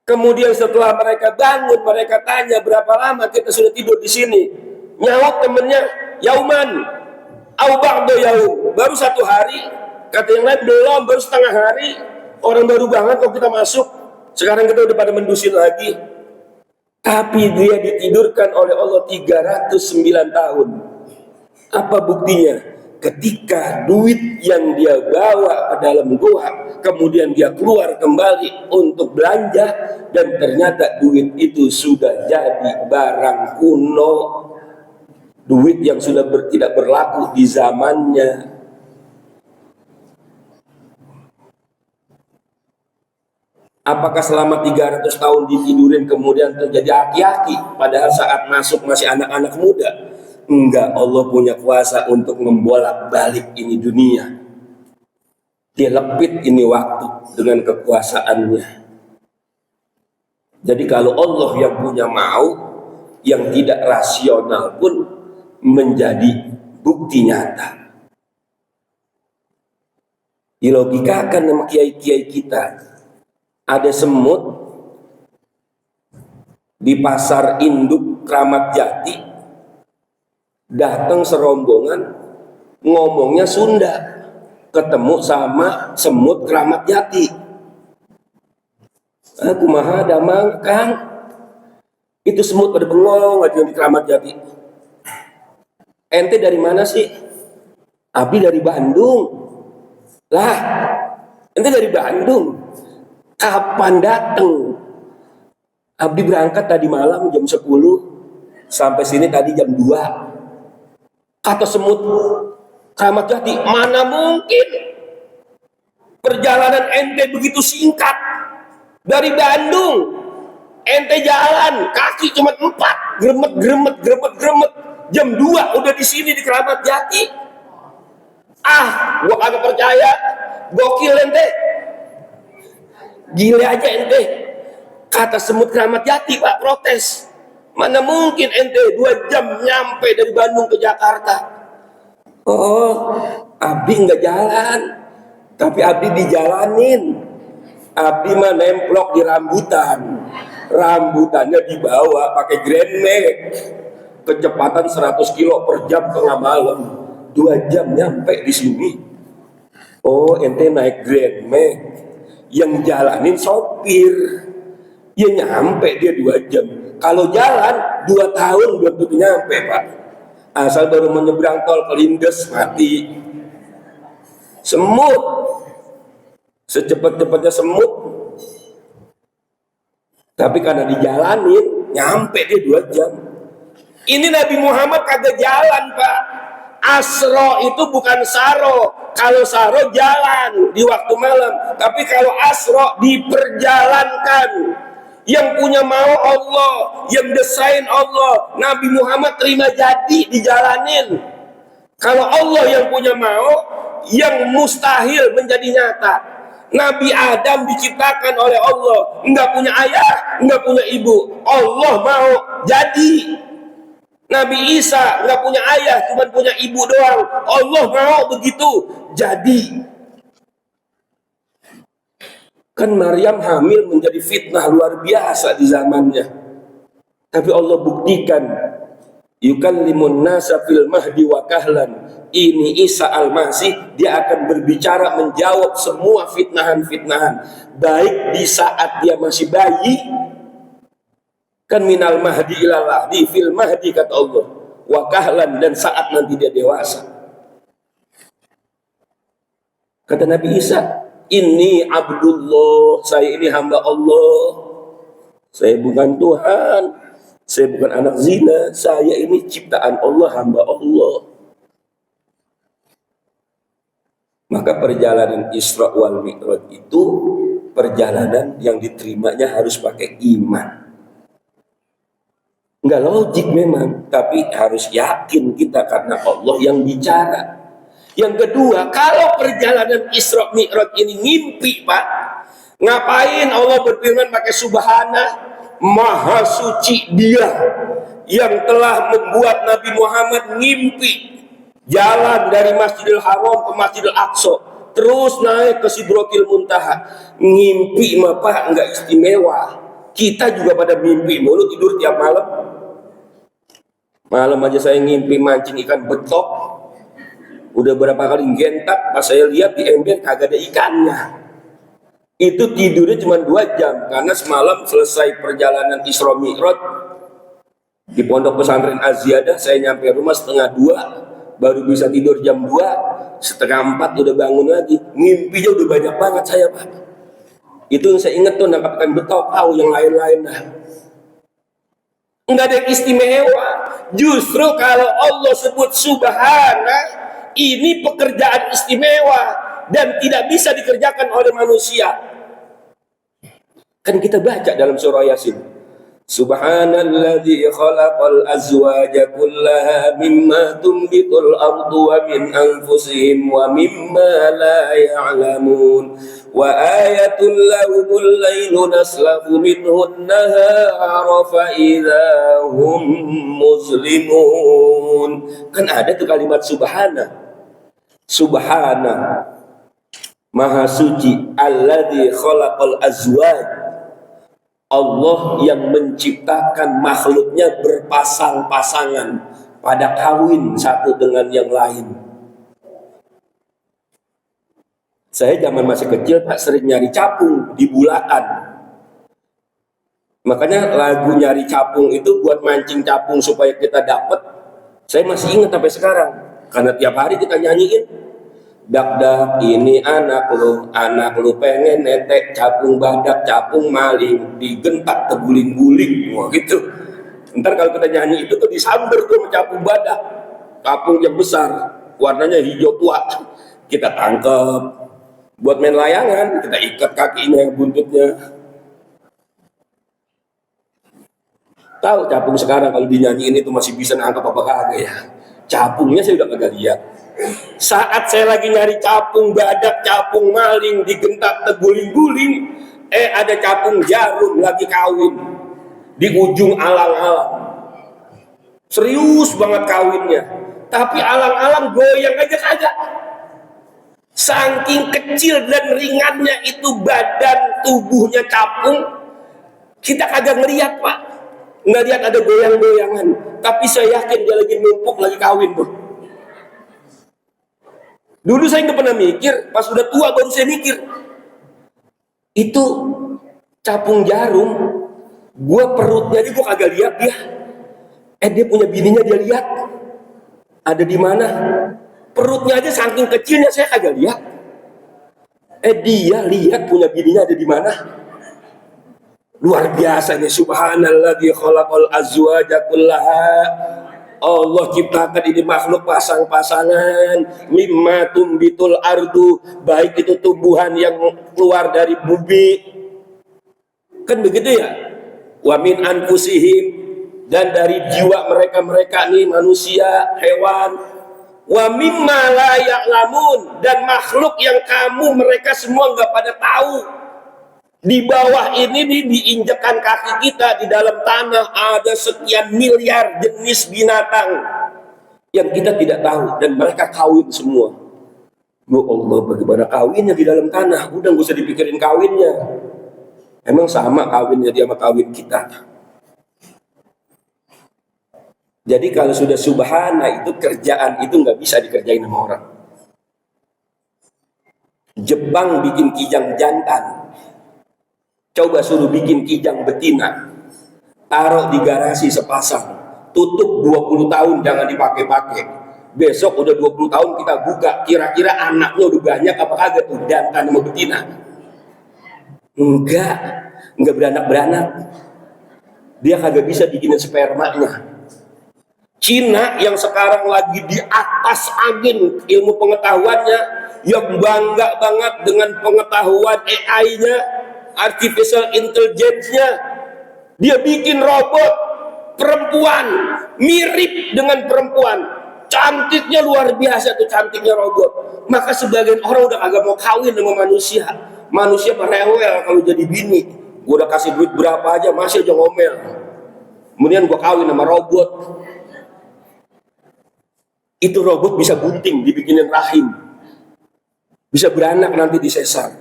kemudian setelah mereka bangun, mereka tanya berapa lama kita sudah tidur di sini. Nyawab temennya, yauman, au ba'da yaum, baru 1 hari. Kata yang lain belum, baru setengah hari. Orang baru banget kok kita masuk. Sekarang kita udah pada mendusin lagi. Tapi dia ditidurkan oleh Allah 309 tahun. Apa buktinya? Ketika duit yang dia bawa ke dalam goa, kemudian dia keluar kembali untuk belanja, dan ternyata duit itu sudah jadi barang kuno, duit yang sudah tidak berlaku di zamannya. Apakah selama 300 tahun ditidurin kemudian terjadi aki-aki, padahal saat masuk masih anak-anak muda? Enggak, Allah punya kuasa untuk membolak-balik ini dunia. Dia lepit ini waktu dengan kekuasaannya. Jadi kalau Allah yang punya mau, yang tidak rasional pun menjadi bukti nyata. Dilogikakan sama kiai-kiai kita. Ada semut di pasar induk Kramat Jati, datang serombongan ngomongnya Sunda, ketemu sama semut Kramat Jati. Aku maha damang Kang, itu semut pada bengong aja di Kramat Jati. Ente dari mana sih? Abdi dari Bandung. Lah, ente dari Bandung. Kapan datang? Abdi berangkat tadi malam jam 10, sampai sini tadi jam 2. Kata semut Kramat Jati, mana mungkin perjalanan ente begitu singkat dari Bandung, ente jalan kaki cuma 4, gremet, jam 2 udah di sini di Kramat Jati. Gua kagak percaya, gokil ente, gile aja ente. Kata semut Kramat Jati, Pak, protes. Mana mungkin ente 2 jam nyampe dari Bandung ke Jakarta. Oh, Abdi nggak jalan, tapi Abdi dijalanin. Abdi mah nemplok di rambutan. Rambutannya dibawa pakai Grand Max, kecepatan 100 kilo per jam tengah malam. 2 jam nyampe di sini. Oh, ente naik Grand Max, yang jalanin sopir, ya nyampe dia 2 jam. Kalau jalan 2 tahun belum tentu nyampe, Pak. Asal baru menyeberang tol kelindes mati. Semut, secepat-cepatnya semut, tapi karena dijalanin nyampe dia 2 jam. Ini Nabi Muhammad kagak jalan, Pak. Asro itu bukan saro. Kalau saro jalan di waktu malam, tapi kalau asro diperjalankan. Yang punya mau Allah, yang desain Allah. Nabi Muhammad terima jadi dijalanin. Kalau Allah yang punya mau, yang mustahil menjadi nyata. Nabi Adam diciptakan oleh Allah, nggak punya ayah, nggak punya ibu. Allah mau jadi. Nabi Isa nggak punya ayah, cuma punya ibu doang. Allah mau begitu jadi. Kan Maryam hamil menjadi fitnah luar biasa di zamannya. Tapi Allah buktikan, yukallimun nasa fil mahdi wa kahlan. Ini Isa al-Masih, dia akan berbicara, menjawab semua fitnahan-fitnahan, baik di saat dia masih bayi, kan minal mahdi ilal lahdi, fil mahdi kata Allah, wa kahlan, dan saat nanti dia dewasa. Kata Nabi Isa, ini Abdullah, saya ini hamba Allah, saya bukan Tuhan, saya bukan anak zina, saya ini ciptaan Allah, hamba Allah. Maka perjalanan Isra wal Mi'raj itu perjalanan yang diterimanya harus pakai iman. Nggak logik memang, tapi harus yakin kita karena Allah yang bicara. Yang kedua, kalau perjalanan Isra Mi'raj ini ngimpi, Pak, ngapain Allah berfirman pakai subhana, maha suci dia yang telah membuat Nabi Muhammad ngimpi jalan dari Masjidil Haram ke Masjidil Aqsa, terus naik ke Sidratil Muntaha. Ngimpi mah Pak nggak istimewa. Kita juga pada mimpi mulu, tidur tiap malam. Malam aja saya ngimpi mancing ikan betok. Udah berapa kali gentak, pas saya lihat di ember kagak ada ikannya. Itu tidurnya cuma 2 jam karena semalam selesai perjalanan Isra Mi'raj di Pondok Pesantren Az-Ziyadah. Saya nyampe rumah setengah 2, baru bisa tidur jam 2, setengah 4 udah bangun lagi. Ngimpinya udah banyak banget saya, Pak. Itu yang saya ingat tuh, nangkap ikan betok, tahu yang lain-lain dah. Enggak ada yang istimewa. Justru kalau Allah sebut subhana, ini pekerjaan istimewa dan tidak bisa dikerjakan oleh manusia. Kan kita baca dalam surah Yasin, Subhanalladzi khalaqal azwaja kullaha mimma tunbitul ardu wa min anfusihim wa mimma la ya'lamun wa ayatul lahumul lailu naslaku minhun nahara fa idza hum muslimun. Kan ada tuh kalimat subhana. Subhana, maha suci, alladzi khalaqal azwaj, Allah yang menciptakan makhluknya berpasang-pasangan, pada kawin satu dengan yang lain. Saya zaman masih kecil, Pak, sering nyari capung di Bulaan. Makanya lagu nyari capung itu buat mancing capung supaya kita dapat. Saya masih ingat sampai sekarang, karena tiap hari kita nyanyiin. Dak-dak ini anak lu pengen netek capung badak, capung maling, digentak teguling-guling, wah gitu. Ntar kalau kita nyanyi itu tuh disamber tuh capung badak, capung yang besar, warnanya hijau tua, kita tangkep, buat main layangan, kita ikat kakinya, buntutnya. Tahu capung sekarang kalau dinyanyiin itu masih bisa nangkep apa kagak ya? Capungnya saya udah kagak lihat. Saat saya lagi nyari capung badak, capung maling, digentak teguling-guling, ada capung jarum lagi kawin di ujung alang-alang. Serius banget kawinnya, tapi alang-alang goyang aja kagak. Saking kecil dan ringannya itu badan tubuhnya capung, kita kagak ngeliat, Pak. Nggak lihat ada goyang-goyangan, tapi saya yakin dia lagi numpuk, lagi kawin tuh. Dulu saya nggak pernah mikir, pas udah tua baru saya mikir. Itu capung jarum, gua perutnya aja gua kagak lihat dia. Dia punya bininya dia lihat. Ada di mana? Perutnya aja saking kecilnya saya kagak lihat. Dia lihat punya bininya ada di mana. Luar biasa nih, subhanalladzi khalaqal azwaja kullaha. Allah ciptakan ini makhluk pasang-pasangan, mimma tumbitul ardu, baik itu tumbuhan yang keluar dari bumi, kan begitu ya, wa min anfusihim, dan dari jiwa mereka-mereka nih, manusia, hewan, Wa mimma la ya'lamun, dan makhluk yang mereka semua nggak pada tahu. Di bawah ini nih, diinjakan kaki kita di dalam tanah ada sekian miliar jenis binatang yang kita tidak tahu, dan mereka kawin semua. Ya Allah, bagaimana kawinnya di dalam tanah? Udah gak usah dipikirin kawinnya. Emang sama kawinnya dia sama kawin kita? Jadi kalau sudah subhana, itu kerjaan itu nggak bisa dikerjain sama orang. Jepang bikin kijang jantan, coba suruh bikin kijang betina, taruh di garasi sepasang, tutup 20 tahun jangan dipakai-pakai. Besok udah 20 tahun kita buka, kira-kira anaknya udah banyak apa kagak tuh jantan sama betina? Enggak beranak-beranak. Dia kagak bisa bikinin spermanya. Cina yang sekarang lagi di atas angin ilmu pengetahuannya, yang bangga banget dengan pengetahuan AI-nya, artificial intelligence-nya, dia bikin robot perempuan mirip dengan perempuan, cantiknya luar biasa tuh, cantiknya robot. Maka sebagian orang udah agak mau kawin sama manusia merewel kalau jadi bini. Gue udah kasih duit berapa aja masih aja ngomel, kemudian gue kawin sama robot. Itu robot bisa gunting, dibikinin rahim, bisa beranak nanti disesar.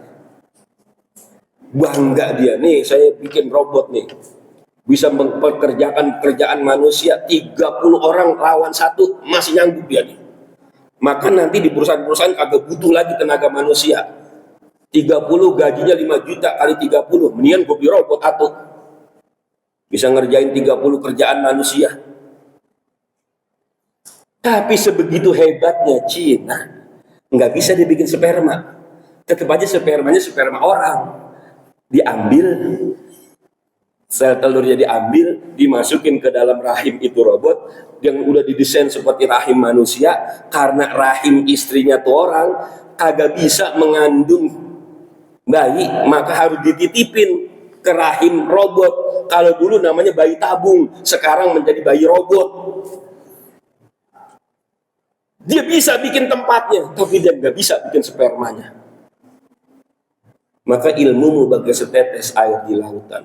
Bangga dia, nih saya bikin robot nih, bisa mempekerjakan pekerjaan manusia 30 orang lawan satu, masih nyanggup dia nih. Maka nanti di perusahaan-perusahaan kagak butuh lagi tenaga manusia. 30 gajinya 5 juta kali 30, mendingan gue beli robot atau bisa ngerjain 30 kerjaan manusia. Tapi sebegitu hebatnya Cina, nggak bisa dibikin sperma. Tetap aja spermanya sperma orang. Diambil, sel telurnya diambil, dimasukin ke dalam rahim itu robot yang udah didesain seperti rahim manusia. Karena rahim istrinya tuh orang kagak bisa mengandung bayi, maka harus dititipin ke rahim robot. Kalau dulu namanya bayi tabung, sekarang menjadi bayi robot. Dia bisa bikin tempatnya, tapi dia nggak bisa bikin spermanya. Maka ilmumu bagai setetes air di lautan.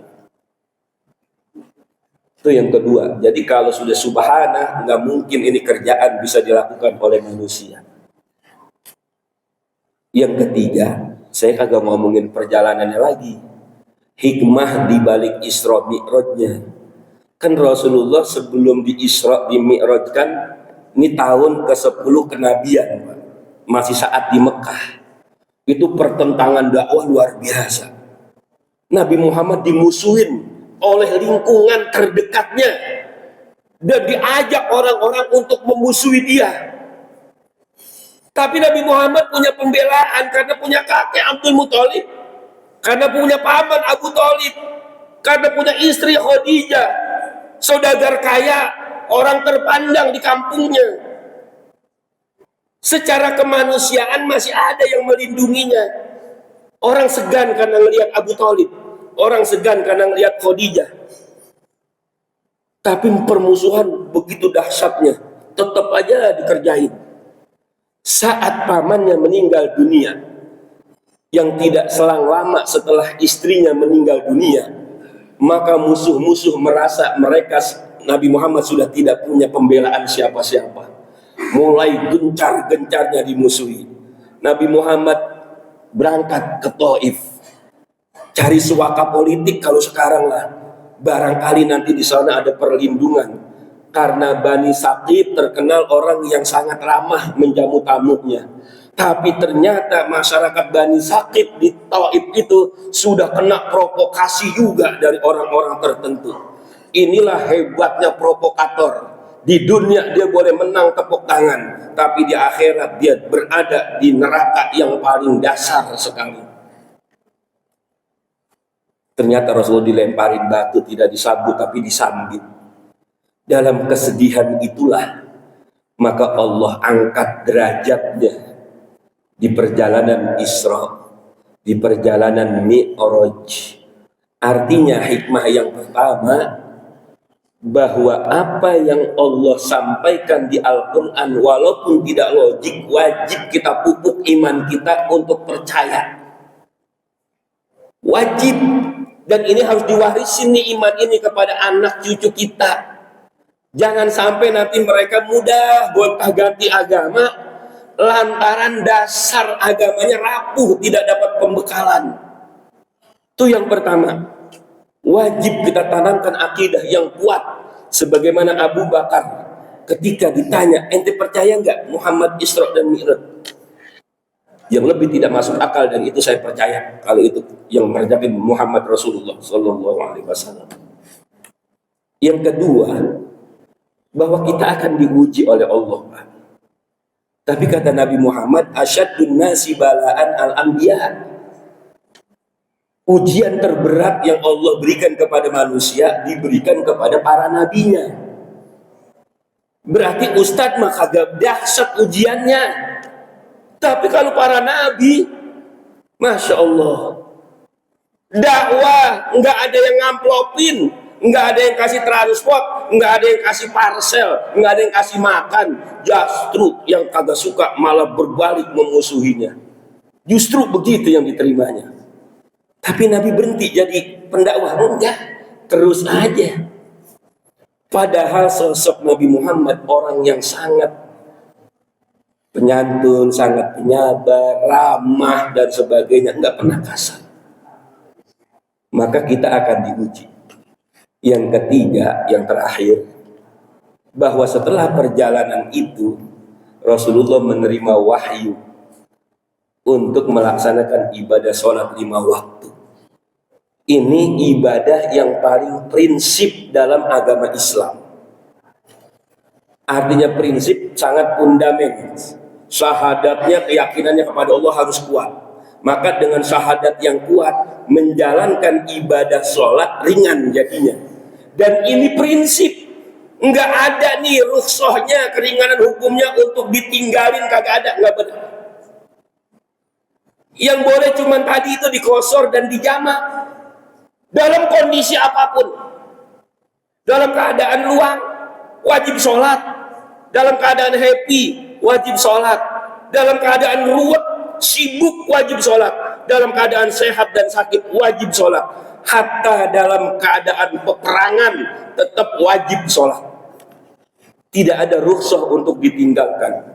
Itu yang kedua. Jadi kalau sudah subhana, nggak mungkin ini kerjaan bisa dilakukan oleh manusia. Yang ketiga, saya kagak ngomongin perjalanannya lagi. Hikmah di balik Isra Mi'rajnya. Kan Rasulullah sebelum di Isra di Mi'rajkan, ini tahun ke-10 kenabian, Pak. Masih saat di Mekah. Itu pertentangan dakwah luar biasa. Nabi Muhammad dimusuhin oleh lingkungan terdekatnya dan diajak orang-orang untuk memusuhi dia. Tapi Nabi Muhammad punya pembelaan karena punya kakek Abdul Muthalib, karena punya paman Abu Thalib, karena punya istri Khadijah, saudagar kaya, orang terpandang di kampungnya. Secara kemanusiaan masih ada yang melindunginya. Orang segan karena melihat Abu Thalib, orang segan karena melihat Khadijah. Tapi permusuhan begitu dahsyatnya, tetap aja dikerjain. Saat pamannya meninggal dunia, yang tidak selang lama setelah istrinya meninggal dunia, maka musuh-musuh merasa mereka Nabi Muhammad sudah tidak punya pembelaan siapa-siapa. Mulai gencar-gencarnya dimusuhi. Nabi Muhammad berangkat ke Taif, cari suaka politik kalau sekarang lah. Barangkali nanti di sana ada perlindungan. Karena Bani Saqif terkenal orang yang sangat ramah menjamu tamunya. Tapi ternyata masyarakat Bani Saqif di Taif itu sudah kena provokasi juga dari orang-orang tertentu. Inilah hebatnya provokator. Di dunia dia boleh menang tepuk tangan, tapi di akhirat dia berada di neraka yang paling dasar sekali. Ternyata Rasulullah dilemparin batu, tidak disambut tapi disambit. Dalam kesedihan itulah maka Allah angkat derajatnya di perjalanan Isra, di perjalanan Mi'raj. Artinya hikmah yang pertama, bahwa apa yang Allah sampaikan di Al-Quran walaupun tidak logik, wajib kita pupuk iman kita untuk percaya. Wajib. Dan ini harus diwarisin nih iman ini kepada anak cucu kita. Jangan sampai nanti mereka mudah gonta-ganti agama lantaran dasar agamanya rapuh, tidak dapat pembekalan. Itu yang pertama. Wajib kita tanamkan akidah yang kuat. Sebagaimana Abu Bakar ketika ditanya, ente percaya nggak Muhammad Isra dan Mi'raj? Yang lebih tidak masuk akal dari itu saya percaya. Kalau itu yang menjadi Muhammad Rasulullah Sallallahu Alaihi Wasallam. Yang kedua, bahwa kita akan diuji oleh Allah. Tapi kata Nabi Muhammad, asyaddun nasi balaan al-anbiya. Ujian terberat yang Allah berikan kepada manusia diberikan kepada para nabinya. Berarti Ustadz mah kagak dahsyat ujiannya. Tapi kalau para nabi, Masya Allah, dakwah nggak ada yang ngamplopin, nggak ada yang kasih transport, nggak ada yang kasih parcel, nggak ada yang kasih makan. Justru yang kagak suka malah berbalik memusuhinya. Justru begitu yang diterimanya. Tapi Nabi berhenti jadi pendakwah? Enggak, terus aja. Padahal sosok Nabi Muhammad orang yang sangat penyantun, sangat penyabar, ramah dan sebagainya, enggak pernah kasar. Maka kita akan diuji. Yang ketiga, yang terakhir, bahwa setelah perjalanan itu Rasulullah menerima wahyu untuk melaksanakan ibadah sholat 5 waktu. Ini ibadah yang paling prinsip dalam agama Islam. Artinya prinsip sangat fundamental. Syahadatnya, keyakinannya kepada Allah harus kuat. Maka dengan syahadat yang kuat, menjalankan ibadah sholat ringan jadinya. Dan ini prinsip. Enggak ada nih rukhsahnya, keringanan hukumnya untuk ditinggalin, kagak ada, enggak benar. Yang boleh cuma tadi itu dikosor dan dijamak. Dalam kondisi apapun. Dalam keadaan luang, wajib sholat. Dalam keadaan happy, wajib sholat. Dalam keadaan ruwet, sibuk, wajib sholat. Dalam keadaan sehat dan sakit, wajib sholat. Hatta dalam keadaan peperangan, tetap wajib sholat. Tidak ada rukhsah untuk ditinggalkan.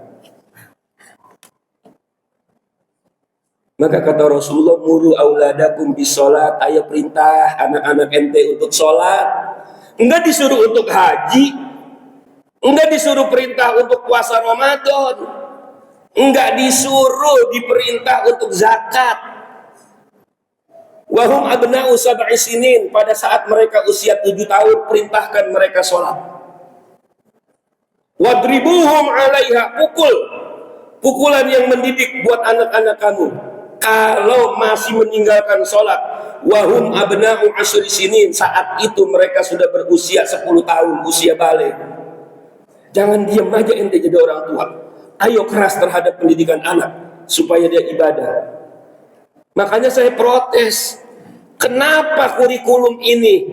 Maka kata Rasulullah, muru auladakum bisolat, ayo perintah anak-anak ente untuk sholat. Enggak disuruh untuk haji, enggak disuruh perintah untuk puasa Ramadan, enggak disuruh diperintah untuk zakat. Wahum abna'u sab'i sinin, pada saat mereka usia 7 tahun perintahkan mereka sholat. Wadribuhum 'alaiha, pukulan yang mendidik buat anak-anak kamu kalau masih meninggalkan sholat. Wahum abna'u 10 sinin, saat itu mereka sudah berusia 10 tahun, usia balik. Jangan diam aja ente jadi orang tua. Ayo keras terhadap pendidikan anak supaya dia ibadah. Makanya saya protes, kenapa kurikulum ini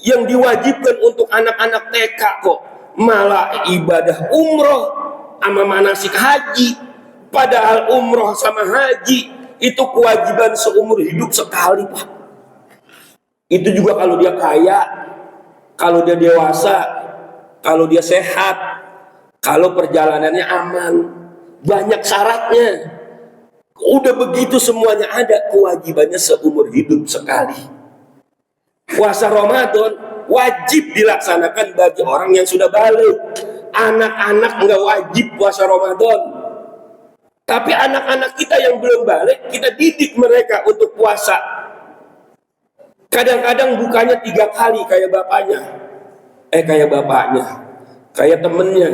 yang diwajibkan untuk anak-anak TK kok malah ibadah umroh sama manasik haji. Padahal umroh sama haji itu kewajiban seumur hidup sekali, Pak. Itu juga kalau dia kaya, kalau dia dewasa, kalau dia sehat, kalau perjalanannya aman. Banyak syaratnya. Udah begitu semuanya ada, kewajibannya seumur hidup sekali. Puasa Ramadan wajib dilaksanakan bagi orang yang sudah balik. Anak-anak nggak wajib puasa Ramadan. Tapi anak-anak kita yang belum balik, kita didik mereka untuk puasa. Kadang-kadang bukanya 3 kali kayak bapaknya. Kayak temennya.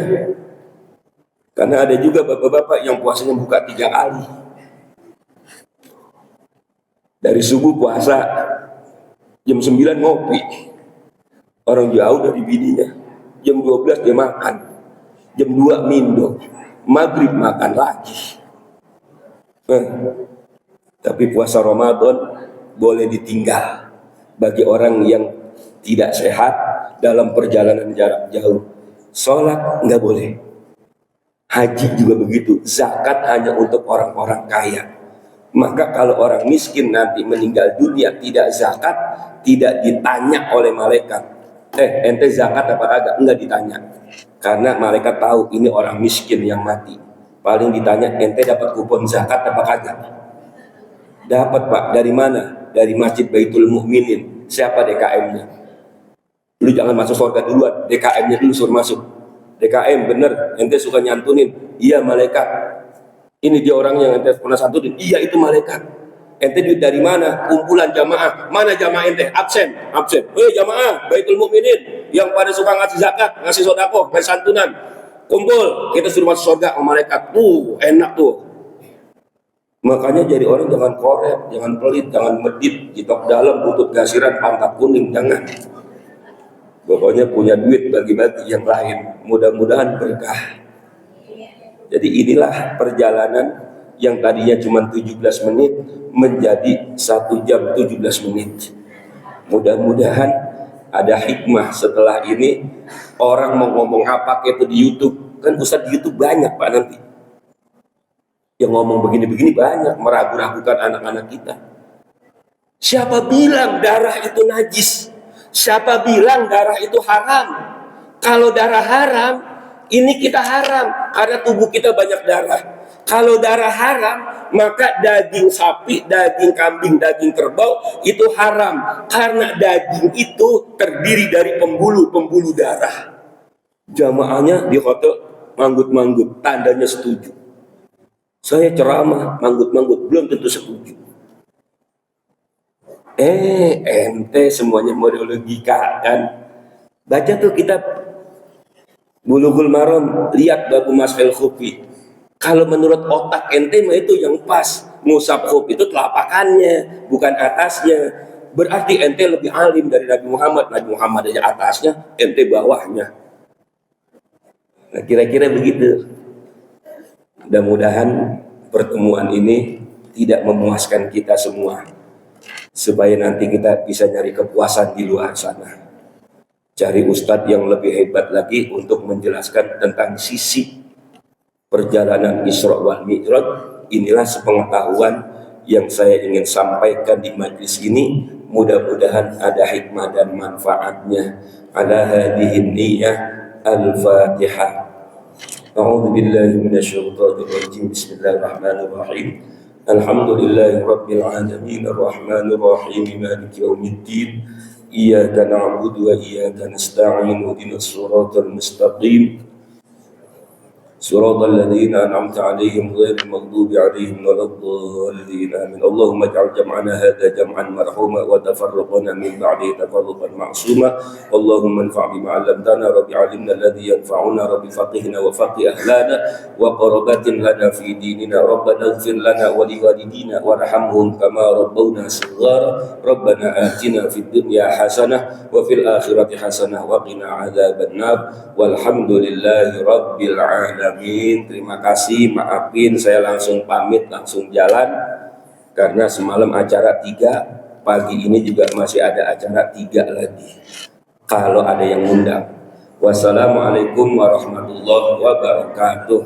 Karena ada juga bapak-bapak yang puasanya buka 3 kali. Dari subuh puasa, jam 9 ngopi. Orang jauh dari bininya. Jam 12 dia makan. Jam 2 mindo. Maghrib makan lagi. Tapi puasa Ramadan boleh ditinggal bagi orang yang tidak sehat dalam perjalanan jarak jauh. Sholat nggak boleh. Haji juga begitu. Zakat hanya untuk orang-orang kaya. Maka kalau orang miskin nanti meninggal dunia tidak zakat, tidak ditanya oleh malaikat. Ente zakat apa kagak? Enggak ditanya. Karena malaikat tahu ini orang miskin yang mati. Paling ditanya, ente dapat kupon zakat apa kagak? Dapat Pak. Dari mana? Dari Masjid Baitul Mukminin. Siapa DKM-nya? Lu jangan masuk surga duluan, DKM-nya dulu suruh masuk. DKM bener, ente suka nyantunin. Iya malaikat. Ini dia orang yang ente pernah santunin. Iya itu malaikat. Ente duit dari mana? Kumpulan jamaah. Mana jamaah ente? Absen. Jamaah Baitul Mukminin yang pada suka ngasih zakat, ngasih sedekah, ngasih santunan. Kumpul, kita suruh masuk surga sama malaikat. Enak tuh. Makanya jadi orang jangan korek, jangan pelit, jangan medit, jitok dalam, butut gasiran, pantat kuning, jangan. Pokoknya punya duit bagi-bagi yang lain. Mudah-mudahan berkah. Jadi inilah perjalanan yang tadinya cuma 17 menit menjadi 1 jam 17 menit. Mudah-mudahan ada hikmah setelah ini. Orang mau ngomong apa itu di YouTube, kan Ustadz di YouTube banyak Pak nanti. Yang ngomong begini-begini banyak, meragu-ragukan anak-anak kita. Siapa bilang darah itu najis? Siapa bilang darah itu haram? Kalau darah haram, ini kita haram karena tubuh kita banyak darah. Kalau darah haram, maka daging sapi, daging kambing, daging kerbau itu haram karena daging itu terdiri dari pembuluh-pembuluh darah. Jamaahnya di hotel manggut-manggut, tandanya setuju. Saya ceramah manggut-manggut, belum tentu setuju. Ente semuanya model logika kan. Baca tuh kitab Bulughul Maram, lihat Babu Masfil Khufi. Kalau menurut otak ente mah itu yang pas. Ngusap khuf itu telapakannya, bukan atasnya. Berarti ente lebih alim dari Nabi Muhammad. Nabi Muhammad aja atasnya, ente bawahnya. Nah kira-kira begitu. Mudah-mudahan pertemuan ini tidak memuaskan kita semua, supaya nanti kita bisa nyari kepuasan di luar sana. Cari ustadz yang lebih hebat lagi untuk menjelaskan tentang sisi perjalanan Isra wal Mi'raj. Inilah sepengetahuan yang saya ingin sampaikan di majlis ini. Mudah-mudahan ada hikmah dan manfaatnya. Ala hadhihi niyyah al-Fatihah. أعوذ بالله من الشيطان الرجيم بسم الله الرحمن الرحيم الحمد لله رب العالمين الرحمن الرحيم مالك يوم الدين إياك نعبد وإياك نستعين اهدنا الصراط المستقيم صراط الذين أنعمت عليهم غير المغضوب عليهم ولا الضالين آمين اللهم اجعل جمعنا هذا جمعا مرحوما وتفرقنا من بعده تفرقا معصوما اللهم انفع بما علمتنا رب علمنا الذي ينفعنا رب فقهنا وفقه أهلنا وقربات لنا في ديننا ربنا اغفر لنا ولوالدينا وارحمهم كما ربونا صغارا ربنا آتنا في الدنيا حسنة وفي الآخرة حسنة وقنا عذاب النار والحمد لله رب العالمين. Terima kasih, maafin saya langsung pamit, langsung jalan karena semalam acara 3, pagi ini juga masih ada acara 3 lagi kalau ada yang undang. Wassalamualaikum warahmatullahi wabarakatuh.